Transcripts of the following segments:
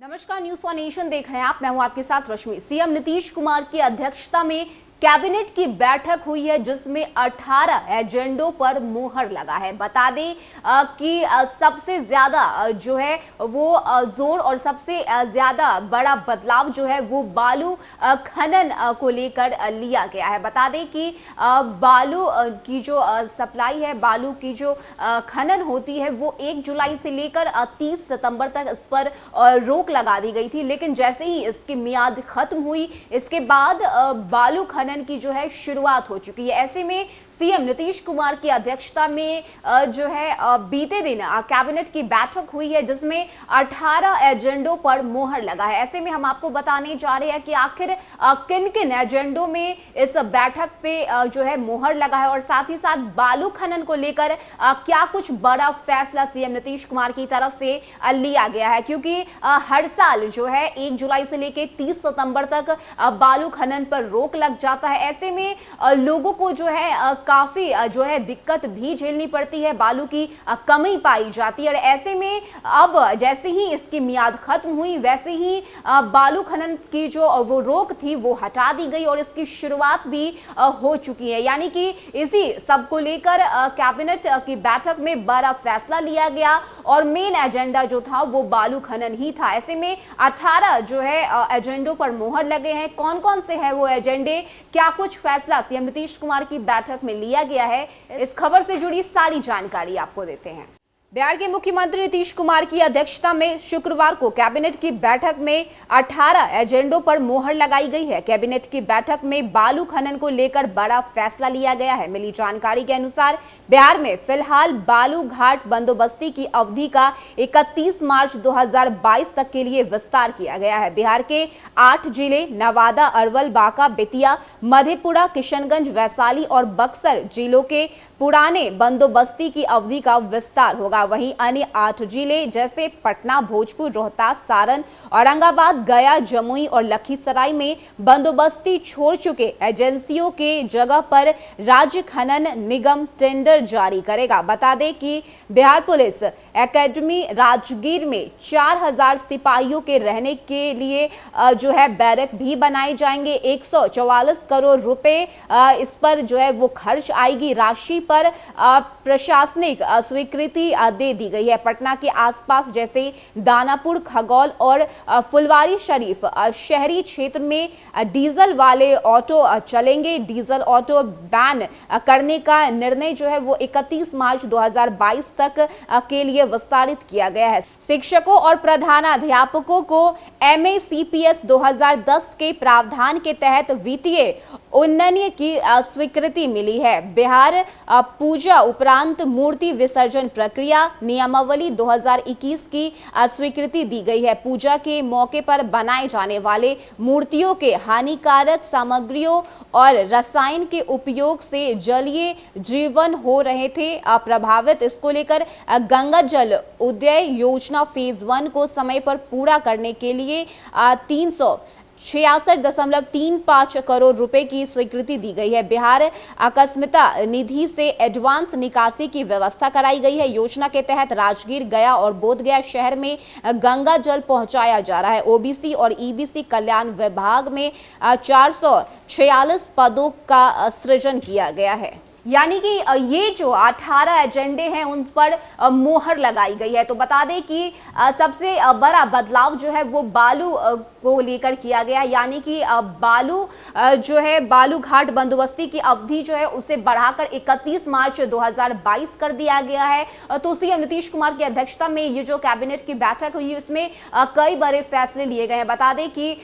नमस्कार, news for nation देख रहे हैं आप। मैं हूं आपके साथ रश्मि। सीएम नीतीश कुमार की अध्यक्षता में कैबिनेट की बैठक हुई है जिसमें 18 एजेंडों पर मुहर लगा है। बता दें कि सबसे ज्यादा जो है वो जोर और सबसे ज्यादा बड़ा बदलाव जो है वो बालू खनन को लेकर लिया गया है। बता दें कि बालू की जो सप्लाई है, बालू की जो खनन होती है वो 1 जुलाई से लेकर 30 सितंबर तक इस पर रोक लगा दी गई थी, लेकिन जैसे ही इसकी मियाद खत्म हुई इसके बाद बालू खनन की जो है शुरुआत हो चुकी है। ऐसे में सीएम नीतीश कुमार की अध्यक्षता में जो है बीते दिन कैबिनेट की बैठक हुई है जिसमें 18 एजेंडों पर मुहर लगा है। ऐसे में हम आपको बताने जा रहे हैं कि आखिर किन किन एजेंडों में इस बैठक पे जो है मुहर लगा है और साथ ही साथ बालू खनन को लेकर क्या कुछ बड़ा फैसला सीएम नीतीश कुमार की तरफ से लिया गया है, क्योंकि हर साल जो है 1 जुलाई से लेकर 30 सितंबर तक बालू खनन पर रोक लग जाता है। ऐसे में लोगों को जो है काफी जो है दिक्कत भी झेलनी पड़ती है, बालू की कमी पाई जाती है। और ऐसे में अब जैसे ही इसकी मियाद खत्म हुई वैसे ही बालू खनन की जो वो रोक थी वो हटा दी गई और इसकी शुरुआत भी हो चुकी है। यानी कि इसी सब को लेकर कैबिनेट की बैठक में बड़ा फैसला लिया गया और मेन एजेंडा जो था वो बालू खनन ही था। ऐसे में 18 जो है एजेंडों पर मुहर लगे हैं। कौन कौन से हैं वो एजेंडे, क्या कुछ फैसला सीएम नीतीश कुमार की बैठक में लिया गया है, इस खबर से जुड़ी सारी जानकारी आपको देते हैं। बिहार के मुख्यमंत्री नीतीश कुमार की अध्यक्षता में शुक्रवार को कैबिनेट की बैठक में 18 एजेंडों पर मुहर लगाई गई है। कैबिनेट की बैठक में बालू खनन को लेकर बड़ा फैसला लिया गया है। मिली जानकारी के अनुसार बिहार में फिलहाल बालू घाट बंदोबस्ती की अवधि का 31 मार्च 2022 तक के लिए विस्तार किया गया है। बिहार के 8 जिले नवादा, अरवल, बांका, बेतिया, मधेपुरा, किशनगंज, वैशाली और बक्सर जिलों के पुराने बंदोबस्ती की अवधि का विस्तार होगा। वहीं अन्य 8 जिले जैसे पटना, भोजपुर, रोहतास, सारण, औरंगाबाद, गया, जमुई और लखीसराय में बंदोबस्ती छोड़ चुके एजेंसियों के जगह पर राज्य खनन निगम टेंडर जारी करेगा। बता दें कि बिहार पुलिस एकेडमी राजगीर में 4000 सिपाहियों के रहने के लिए जो है बैरक भी बनाए जाएंगे। 144 करोड़ रुपए इस पर जो है वो खर्च आएगी। राशि पर प्रशासनिक स्वीकृति दे दी गई है। पटना के आसपास जैसे दानापुर, खगौल और फुलवारी शरीफ शहरी क्षेत्र में डीजल वाले ऑटो चलेंगे। डीजल ऑटो बैन करने का निर्णय जो है वो 31 मार्च 2022 तक के लिए विस्तारित किया गया है। शिक्षकों और प्रधानाध्यापकों को MACPS 2010 के प्रावधान के तहत वित्तीय उन्नयन की स्वीकृति मिली है। बिहार पूजा उपरांत मूर्ति विसर्जन प्रक्रिया नियमावली 2021 की स्वीकृति दी गई है। पूजा के मौके पर बनाए जाने वाले मूर्तियों के हानिकारक सामग्रियों और रसायन के उपयोग से जलीय जीवन हो रहे थे प्रभावित। इसको लेकर गंगा जल उदय योजना फेज 1 को समय पर पूरा करने के लिए 366.35 करोड़ रुपए की स्वीकृति दी गई है। बिहार आकस्मिकता निधि से एडवांस निकासी की व्यवस्था कराई गई है। योजना के तहत राजगीर, गया और बोधगया शहर में गंगा जल पहुंचाया जा रहा है। OBC और EBC कल्याण विभाग में 446 पदों का सृजन किया गया है। यानी कि ये जो 18 एजेंडे हैं उन पर मोहर लगाई गई है। तो बता दें कि सबसे बड़ा बदलाव जो है वो बालू को लेकर किया गया, यानी कि बालू जो है बालू घाट बंदोबस्ती की अवधि जो है उसे बढ़ाकर 31 मार्च 2022 कर दिया गया है। तो सीएम नीतीश कुमार की अध्यक्षता में ये जो कैबिनेट की बैठक हुई उसमें कई बड़े फैसले लिए गए हैं। बता दें कि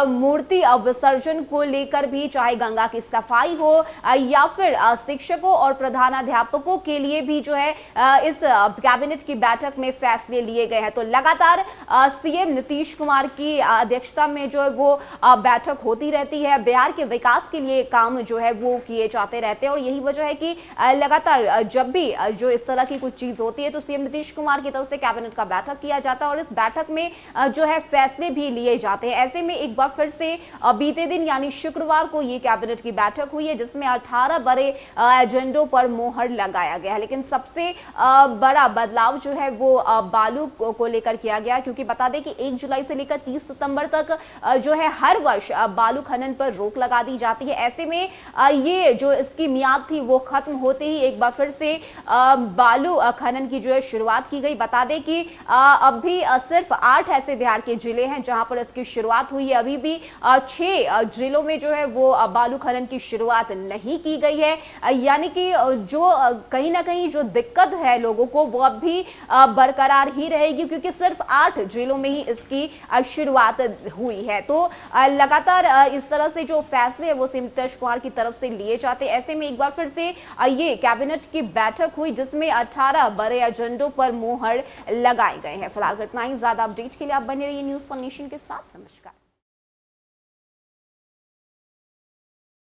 मूर्ति विसर्जन को लेकर भी, चाहे गंगा की सफाई हो या फिर शिक्षकों और प्रधानाध्यापकों के लिए भी जो है इस कैबिनेट की बैठक में फैसले लिए गए हैं। तो लगातार सीएम नीतीश कुमार की अध्यक्षता में जो है वो बैठक होती रहती है। बिहार के विकास के लिए काम जो है वो किए जाते रहते हैं और यही वजह है कि लगातार जब भी जो इस तरह की कुछ चीज होती है तो सीएम नीतीश कुमार की तरफ से कैबिनेट का बैठक किया जाता है और इस बैठक में जो है फैसले भी लिए जाते हैं। ऐसे में एक बार फिर से बीते दिन यानी शुक्रवार को ये कैबिनेट की बैठक हुई है जिसमें 18 बड़े एजेंडों पर मोहर लगाया गया है। लेकिन सबसे बड़ा बदलाव जो है वो बालू को लेकर किया गया, क्योंकि बता दें कि 1 जुलाई से लेकर 30 सितंबर तक जो है हर वर्ष बालू खनन पर रोक लगा दी जाती है। ऐसे में ये जो इसकी मियाद थी वो खत्म होते ही एक बार फिर से बालू खनन की जो है शुरुआत की गई। बता दें कि अब भी सिर्फ 8 ऐसे बिहार के जिले हैं जहां पर इसकी शुरुआत हुई है। अभी भी 6 जिलों में जो है वो बालू खनन की शुरुआत नहीं की गई है। यानी कि जो कहीं ना कहीं जो दिक्कत है लोगों को वो अब भी बरकरार ही रहेगी, क्योंकि सिर्फ 8 जिलों में ही इसकी शुरुआत हुई है। तो लगातार इस तरह से जो फैसले है वो सीएम नीतीश कुमार की तरफ से लिए जाते हैं। ऐसे में एक बार फिर से ये कैबिनेट की बैठक हुई जिसमें 18 बड़े एजेंडों पर मोहर लगाए गए हैं। फिलहाल इतना ही। ज्यादा अपडेट के लिए आप बने रहिए न्यूज़ फॉर नेशन के साथ। नमस्कार।